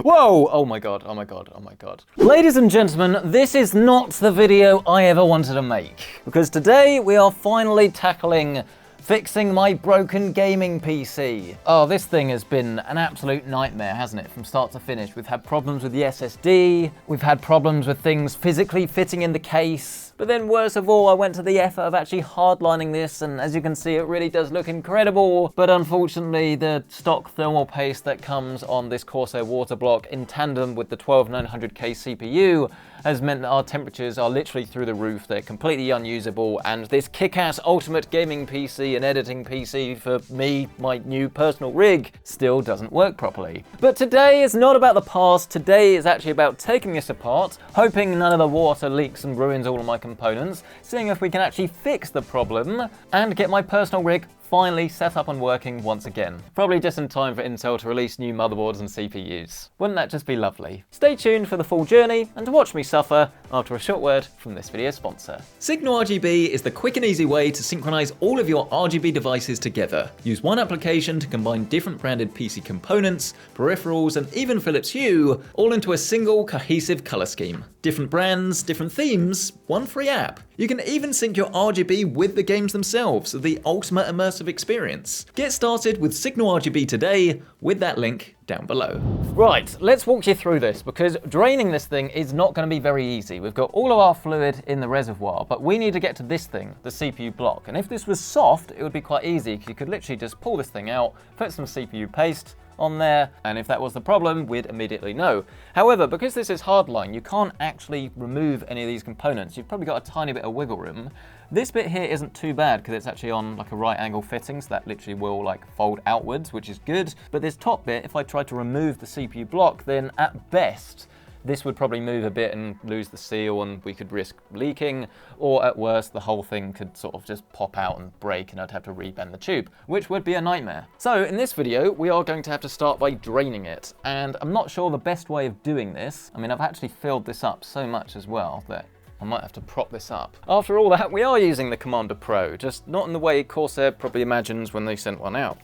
Whoa! Oh my god, oh my god, oh my god. Ladies and gentlemen, this is not the video I ever wanted to make. Because today we are finally tackling fixing my broken gaming PC. Oh, this thing has been an absolute nightmare, hasn't it? From start to finish. We've had problems with the SSD, we've had problems with things physically fitting in the case. But then worst of all, I went to the effort of actually hardlining this, and as you can see, it really does look incredible. But unfortunately, the stock thermal paste that comes on this Corsair water block in tandem with the 12900K CPU has meant that our temperatures are literally through the roof. They're completely unusable, and this kick-ass ultimate gaming PC and editing PC for me, my new personal rig, still doesn't work properly. But today is not about the past. Today is actually about taking this apart, hoping none of the water leaks and ruins all of my components, seeing if we can actually fix the problem, and get my personal rig finally set up and working once again. Probably just in time for Intel to release new motherboards and CPUs. Wouldn't that just be lovely? Stay tuned for the full journey and to watch me suffer after a short word from this video's sponsor. Signal RGB is the quick and easy way to synchronize all of your RGB devices together. Use one application to combine different branded PC components, peripherals, and even Philips Hue, all into a single cohesive color scheme. Different brands, different themes, one free app. You can even sync your RGB with the games themselves, the ultimate immersive experience. Get started with Signal RGB today with that link down below. Right, let's walk you through this, because draining this thing is not going to be very easy. We've got all of our fluid in the reservoir, but we need to get to this thing, the CPU block. And if this was soft, it would be quite easy, because you could literally just pull this thing out, put some CPU paste on there, and if that was the problem, we'd immediately know. However, because this is hardline, you can't actually remove any of these components. You've probably got a tiny bit of wiggle room. This bit here isn't too bad because it's actually on like a right angle fitting, so that literally will like fold outwards, which is good. But this top bit, if I tried to remove the CPU block, then at best, this would probably move a bit and lose the seal and we could risk leaking, or at worst, the whole thing could sort of just pop out and break and I'd have to rebend the tube, which would be a nightmare. So in this video, we are going to have to start by draining it. And I'm not sure the best way of doing this. I mean, I've actually filled this up so much as well that I might have to prop this up. After all that, we are using the Commander Pro, just not in the way Corsair probably imagines when they sent one out.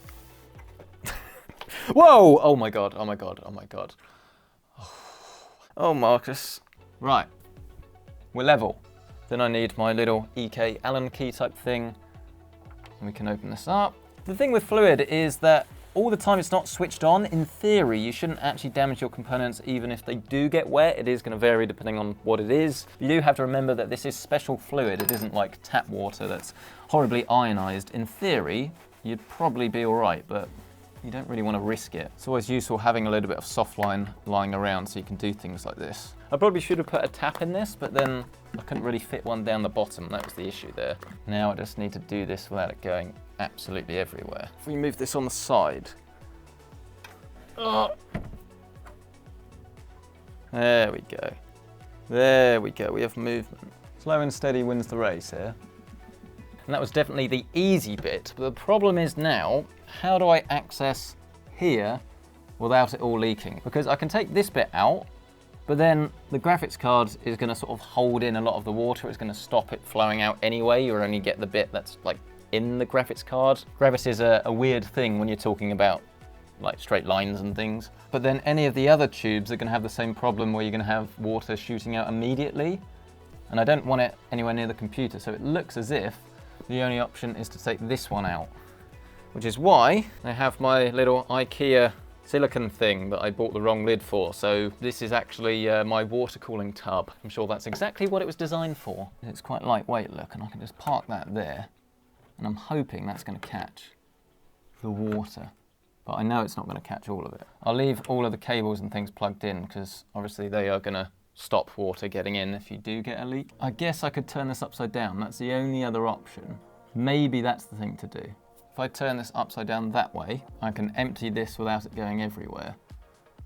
Whoa! Oh my god, oh my god, oh my god. Oh, Marcus. Right, we're level. Then I need my little EK Allen key type thing. And we can open this up. The thing with fluid is that all the time it's not switched on. In theory, you shouldn't actually damage your components even if they do get wet. It is going to vary depending on what it is. You do have to remember that this is special fluid. It isn't like tap water that's horribly ionized. In theory, you'd probably be all right, but you don't really want to risk it. It's always useful having a little bit of soft line lying around so you can do things like this. I probably should have put a tap in this, but then I couldn't really fit one down the bottom. That was the issue there. Now I just need to do this without it going absolutely everywhere. If we move this on the side. Oh. There we go. There we go, we have movement. Slow and steady wins the race here. And that was definitely the easy bit. But the problem is now, how do I access here without it all leaking? Because I can take this bit out, but then the graphics card is going to sort of hold in a lot of the water. It's going to stop it flowing out anyway. You'll only get the bit that's like in the graphics card. Graphics is a weird thing when you're talking about like straight lines and things. But then any of the other tubes are going to have the same problem where you're going to have water shooting out immediately. And I don't want it anywhere near the computer. So it looks as if the only option is to take this one out, which is why I have my little IKEA silicone thing that I bought the wrong lid for. So this is actually my water cooling tub. I'm sure that's exactly what it was designed for. It's quite lightweight, look, and I can just park that there. And I'm hoping that's going to catch the water. But I know it's not going to catch all of it. I'll leave all of the cables and things plugged in because obviously they are going to stop water getting in if you do get a leak. I guess I could turn this upside down. That's the only other option. Maybe that's the thing to do. If I turn this upside down that way, I can empty this without it going everywhere.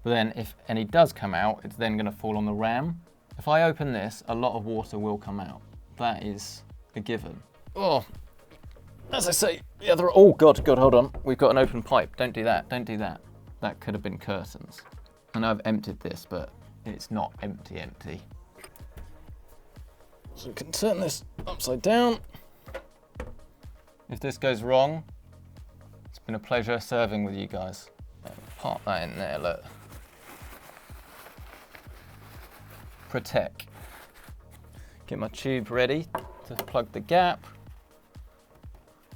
But then if any does come out, it's then going to fall on the RAM. If I open this, a lot of water will come out. That is a given. Oh, as I say, the other, oh God, hold on. We've got an open pipe. Don't do that, don't do that. That could have been curtains. I know I've emptied this, but it's not empty. So we can turn this upside down. If this goes wrong, it's been a pleasure serving with you guys. Park that in there, look. protect. Get my tube ready to plug the gap.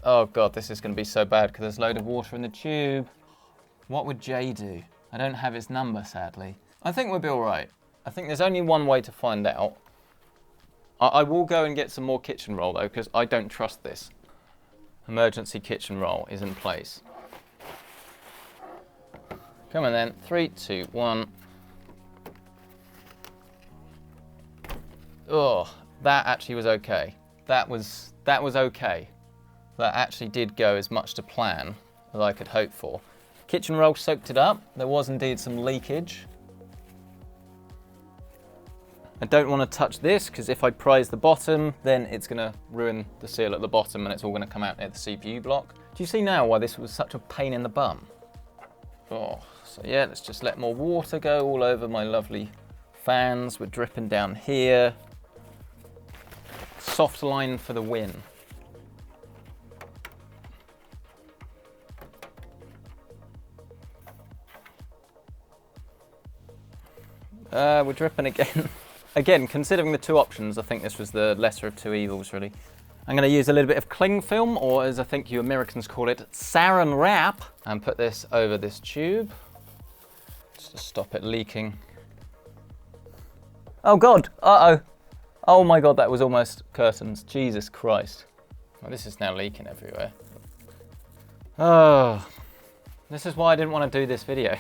Oh God, this is gonna be so bad because there's a load of water in the tube. What would Jay do? I don't have his number, sadly. I think we'll be all right. I think there's only one way to find out. I will go and get some more kitchen roll though, because I don't trust this. Emergency kitchen roll is in place. Come on then, 3, 2, 1. Oh, that actually was okay. That was okay. That actually did go as much to plan as I could hope for. Kitchen roll soaked it up. There was indeed some leakage. I don't want to touch this because if I prise the bottom, then it's going to ruin the seal at the bottom and it's all going to come out near the CPU block. Do you see now why this was such a pain in the bum? Oh, so yeah, let's just let more water go all over my lovely fans. We're dripping down here. Soft line for the win. We're dripping again. Again, considering the two options, I think this was the lesser of two evils, really. I'm going to use a little bit of cling film, or as I think you Americans call it, saran wrap, and put this over this tube, just to stop it leaking. Oh God, uh-oh. Oh my God, that was almost curtains. Jesus Christ. Well, this is now leaking everywhere. Oh, this is why I didn't want to do this video.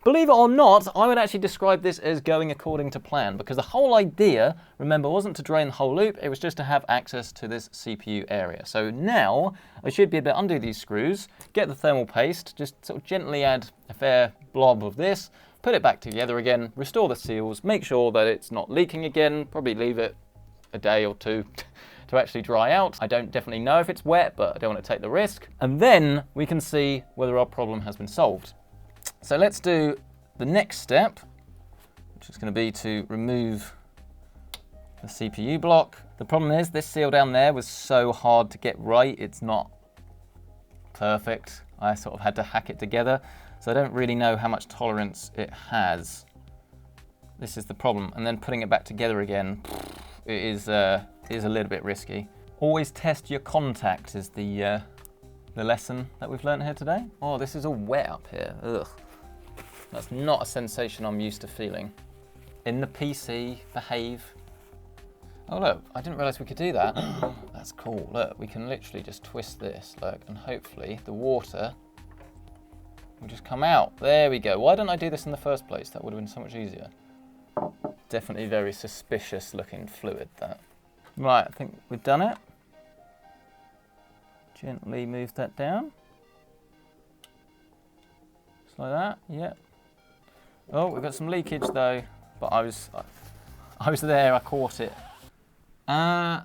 Believe it or not, I would actually describe this as going according to plan, because the whole idea, remember, wasn't to drain the whole loop, it was just to have access to this CPU area. So now I should be able to undo these screws, get the thermal paste, just sort of gently add a fair blob of this, put it back together again, restore the seals, make sure that it's not leaking again, probably leave it a day or two to actually dry out. I don't definitely know if it's wet, but I don't want to take the risk. And then we can see whether our problem has been solved. So let's do the next step, which is going to be to remove the CPU block. The problem is this seal down there was so hard to get right. It's not perfect. I sort of had to hack it together. So I don't really know how much tolerance it has. This is the problem. And then putting it back together again, it is a little bit risky. Always test your contacts is the lesson that we've learned here today. Oh, this is all wet up here. Ugh. That's not a sensation I'm used to feeling. In the PC, behave. Oh look, I didn't realize we could do that. That's cool, look, we can literally just twist this, look, and hopefully the water will just come out. There we go. Why didn't I do this in the first place? That would have been so much easier. Definitely very suspicious looking fluid, that. Right, I think we've done it. Gently move that down. Just like that, yep. Oh, we've got some leakage though, but I was there, I caught it. And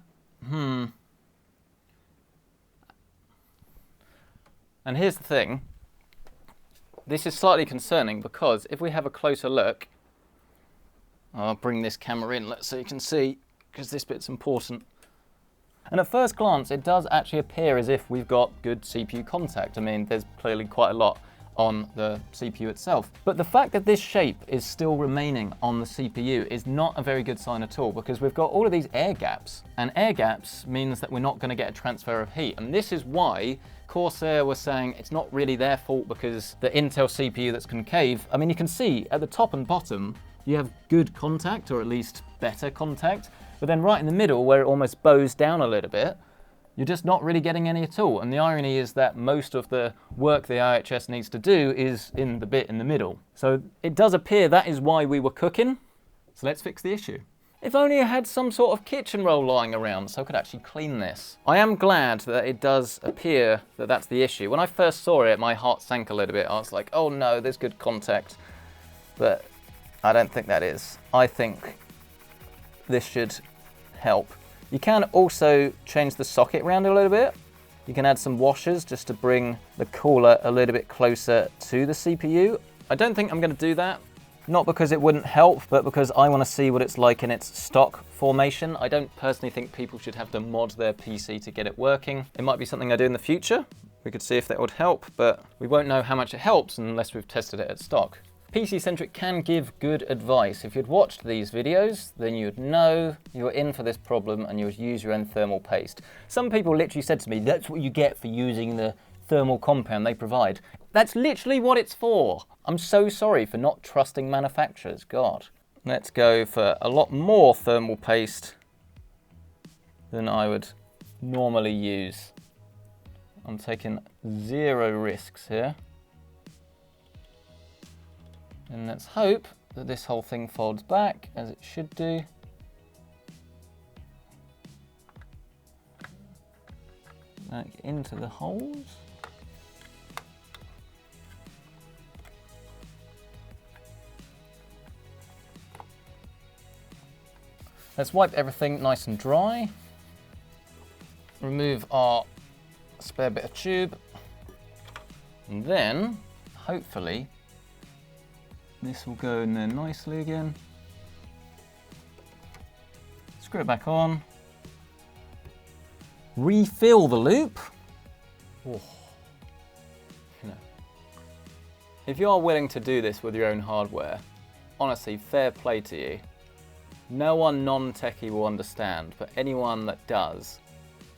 here's the thing. This is slightly concerning because if we have a closer look, I'll bring this camera in so you can see, because this bit's important. And at first glance, it does actually appear as if we've got good CPU contact. I mean, there's clearly quite a lot on the CPU itself. But the fact that this shape is still remaining on the CPU is not a very good sign at all, because we've got all of these air gaps, and air gaps means that we're not going to get a transfer of heat. And this is why Corsair was saying it's not really their fault, because the Intel CPU that's concave, I mean, you can see at the top and bottom, you have good contact, or at least better contact, but then right in the middle where it almost bows down a little bit, you're just not really getting any at all. And the irony is that most of the work the IHS needs to do is in the bit in the middle. So it does appear that is why we were cooking. So let's fix the issue. If only I had some sort of kitchen roll lying around so I could actually clean this. I am glad that it does appear that that's the issue. When I first saw it, my heart sank a little bit. I was like, oh no, there's good contact. But I don't think that is. I think this should help. You can also change the socket around a little bit. You can add some washers just to bring the cooler a little bit closer to the CPU. I don't think I'm going to do that. Not because it wouldn't help, but because I want to see what it's like in its stock formation. I don't personally think people should have to mod their PC to get it working. It might be something I do in the future. We could see if that would help, but we won't know how much it helps unless we've tested it at stock. PC Centric can give good advice. If you'd watched these videos, then you'd know you're in for this problem and you would use your own thermal paste. Some people literally said to me, that's what you get for using the thermal compound they provide. That's literally what it's for. I'm so sorry for not trusting manufacturers, God. Let's go for a lot more thermal paste than I would normally use. I'm taking 0 risks here. And let's hope that this whole thing folds back as it should do. Back into the holes. Let's wipe everything nice and dry. Remove our spare bit of tube. And then, hopefully, this will go in there nicely again. Screw it back on. Refill the loop. Oh. You know. If you are willing to do this with your own hardware, honestly, fair play to you. No one non-techie will understand, but anyone that does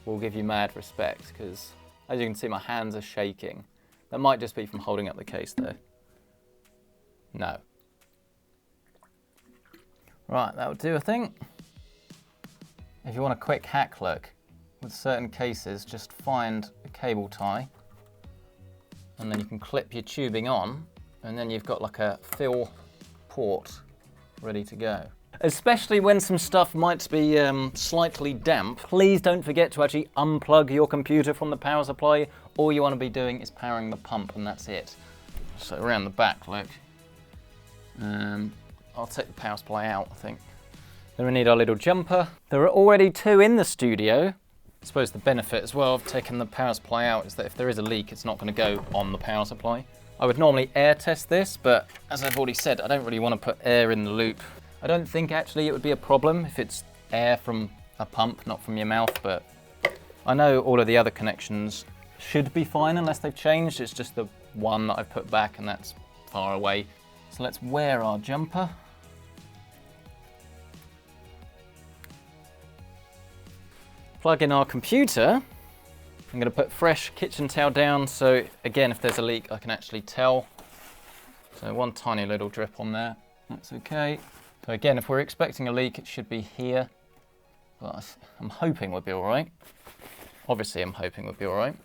will give you mad respect, because as you can see, my hands are shaking. That might just be from holding up the case though. No. Right, that would do, I think. If you want a quick hack look, with certain cases, just find a cable tie, and then you can clip your tubing on, and then you've got like a fill port ready to go. Especially when some stuff might be slightly damp, please don't forget to actually unplug your computer from the power supply. All you want to be doing is powering the pump, and that's it. So around the back, look. I'll take the power supply out, I think. Then we need our little jumper. There are already 2 in the studio. I suppose the benefit as well of taking the power supply out is that if there is a leak, it's not going to go on the power supply. I would normally air test this, but as I've already said, I don't really want to put air in the loop. I don't think actually it would be a problem if it's air from a pump, not from your mouth, but I know all of the other connections should be fine unless they've changed. It's just the one that I've put back and that's far away. So let's wear our jumper. Plug in our computer. I'm going to put fresh kitchen towel down, so again, if there's a leak, I can actually tell. So one tiny little drip on there, that's okay. So again, if we're expecting a leak, it should be here. But I'm hoping we'll be all right. Obviously, I'm hoping we'll be all right.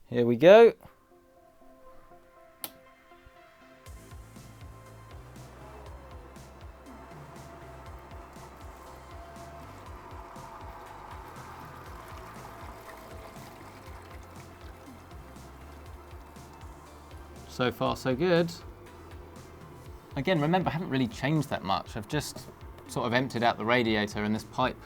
Here we go. So far, so good. Again, remember, I haven't really changed that much. I've just sort of emptied out the radiator in this pipe.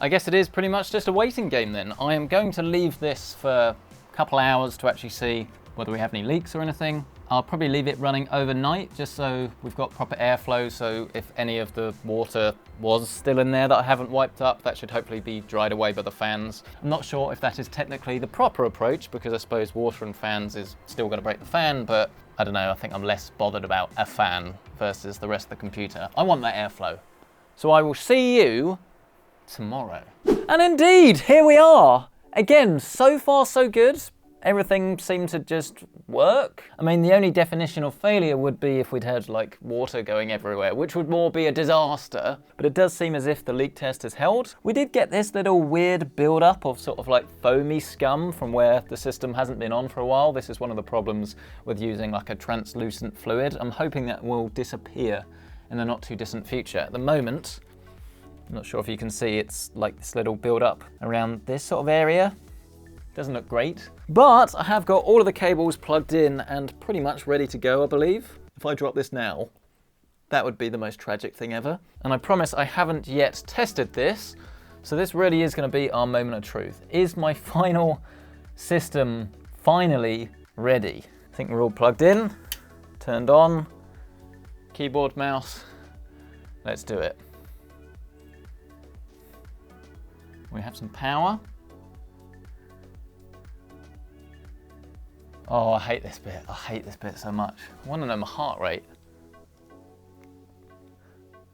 I guess it is pretty much just a waiting game then. I am going to leave this for a couple hours to actually see whether we have any leaks or anything. I'll probably leave it running overnight just so we've got proper airflow, so if any of the water was still in there that I haven't wiped up, that should hopefully be dried away by the fans. I'm not sure if that is technically the proper approach, because I suppose water and fans is still going to break the fan, but I don't know, I think I'm less bothered about a fan versus the rest of the computer. I want that airflow. So I will see you tomorrow. And indeed, here we are. Again, so far so good. Everything seemed to just work. I mean, the only definition of failure would be if we'd had like water going everywhere, which would more be a disaster. But it does seem as if the leak test has held. We did get this little weird build-up of sort of like foamy scum from where the system hasn't been on for a while. This is one of the problems with using like a translucent fluid. I'm hoping that will disappear in the not too distant future. At the moment, I'm not sure if you can see, it's like this little build-up around this sort of area. Doesn't look great, but I have got all of the cables plugged in and pretty much ready to go, I believe. If I drop this now, that would be the most tragic thing ever. And I promise I haven't yet tested this, so this really is going to be our moment of truth. Is my final system finally ready? I think we're all plugged in, turned on. keyboard, mouse. Let's do it. We have some power. Oh, I hate this bit. I hate this bit so much. I want to know my heart rate.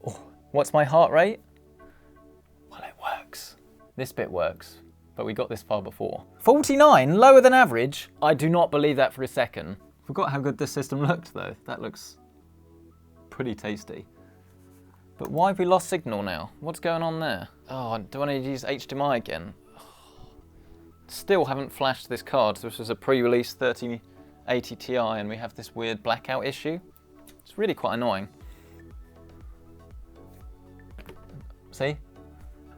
Oh, what's my heart rate? Well, it works. This bit works, but we got this far before. 49, lower than average? I do not believe that for a second. Forgot how good this system looked though. That looks pretty tasty. But why have we lost signal now? What's going on there? Oh, do I need to use HDMI again? Still haven't flashed this card. This was a pre-release 3080 Ti and we have this weird blackout issue. It's really quite annoying. See?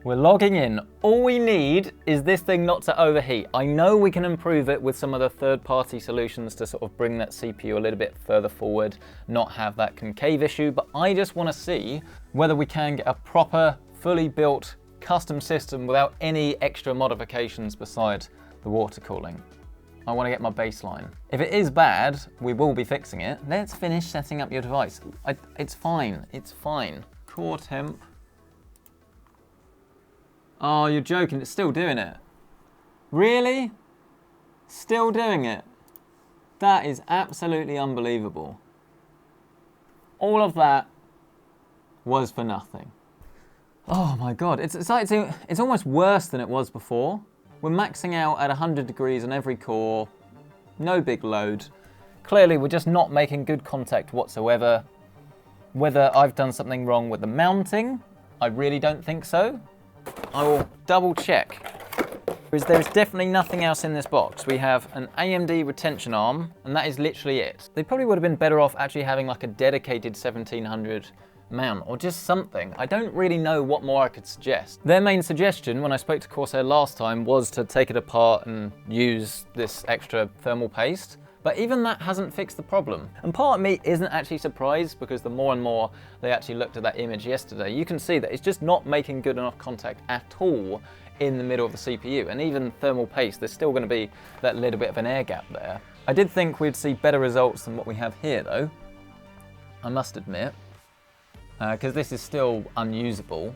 We're logging in. All we need is this thing not to overheat. I know we can improve it with some of the third-party solutions to sort of bring that CPU a little bit further forward, not have that concave issue, but I just want to see whether we can get a proper, fully built custom system without any extra modifications besides the water cooling. I want to get my baseline. If it is bad, we will be fixing it. Let's finish setting up your device. It's fine, it's fine. Core temp. Oh, you're joking, it's still doing it. Really? Still doing it? That is absolutely unbelievable. All of that was for nothing. Oh my God, it's almost worse than it was before. We're maxing out at 100 degrees on every core, no big load. Clearly, we're just not making good contact whatsoever. Whether I've done something wrong with the mounting, I really don't think so. I will double check. There's definitely nothing else in this box. We have an AMD retention arm, and that is literally it. They probably would have been better off actually having like a dedicated 1700 mount, or just something. I don't really know what more I could suggest. Their main suggestion when I spoke to Corsair last time was to take it apart and use this extra thermal paste. But even that hasn't fixed the problem. And part of me isn't actually surprised because the more and more they actually looked at that image yesterday, you can see that it's just not making good enough contact at all in the middle of the CPU. And even thermal paste, there's still going to be that little bit of an air gap there. I did think we'd see better results than what we have here though, I must admit, because this is still unusable.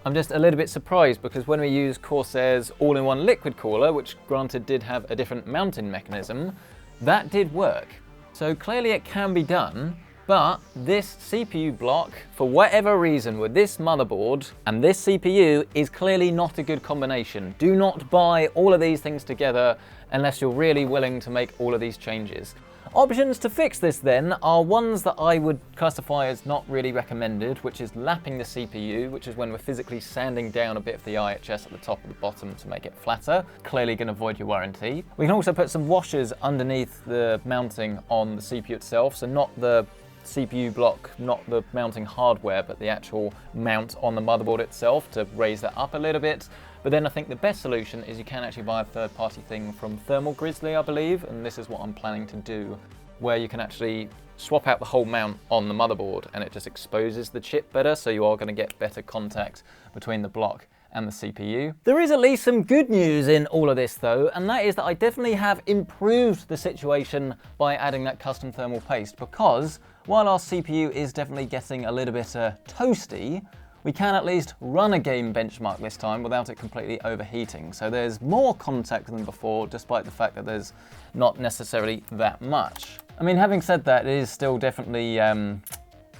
I'm just a little bit surprised because when we use Corsair's all-in-one liquid cooler, which granted did have a different mounting mechanism, that did work. So clearly it can be done, but this CPU block, for whatever reason with this motherboard and this CPU, is clearly not a good combination. Do not buy all of these things together unless you're really willing to make all of these changes. Options to fix this then are ones that I would classify as not really recommended, which is lapping the CPU, which is when we're physically sanding down a bit of the IHS at the top and the bottom to make it flatter. Clearly going to void your warranty. We can also put some washers underneath the mounting on the CPU itself, so not the CPU block, not the mounting hardware, but the actual mount on the motherboard itself to raise that up a little bit. But then I think the best solution is you can actually buy a third-party thing from Thermal Grizzly, I believe, and this is what I'm planning to do, where you can actually swap out the whole mount on the motherboard and it just exposes the chip better, so you are going to get better contact between the block and the CPU. There is at least some good news in all of this though, and that is that I definitely have improved the situation by adding that custom thermal paste, because while our CPU is definitely getting a little bit toasty, we can at least run a game benchmark this time without it completely overheating. So there's more contact than before, despite the fact that there's not necessarily that much. I mean, having said that, it is still definitely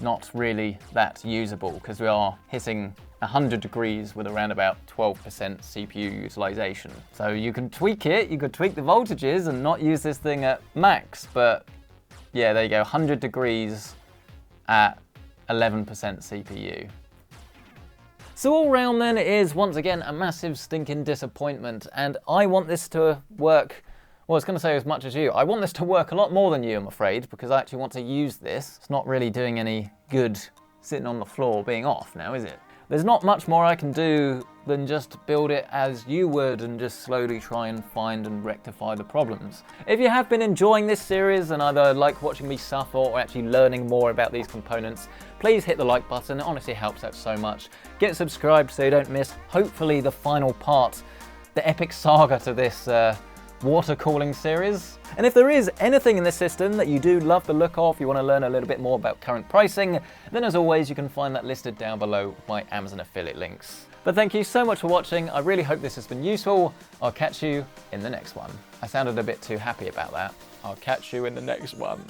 not really that usable, because we are hitting 100 degrees with around about 12% CPU utilization. So you can tweak it, you could tweak the voltages and not use this thing at max, but yeah, there you go, 100 degrees at 11% CPU. So all round then, it is once again a massive stinking disappointment, and I want this to work, well I was going to say as much as you, I want this to work a lot more than you, I'm afraid, because I actually want to use this. It's not really doing any good sitting on the floor being off now, is it? There's not much more I can do than just build it as you would and just slowly try and find and rectify the problems. If you have been enjoying this series and either like watching me suffer or actually learning more about these components, please hit the like button, it honestly helps out so much. Get subscribed so you don't miss, hopefully, the final part, the epic saga to this water cooling series. And if there is anything in this system that you do love the look of, you want to learn a little bit more about current pricing, then as always, you can find that listed down below with my Amazon affiliate links. But thank you so much for watching. I really hope this has been useful. I'll catch you in the next one. I sounded a bit too happy about that. I'll catch you in the next one.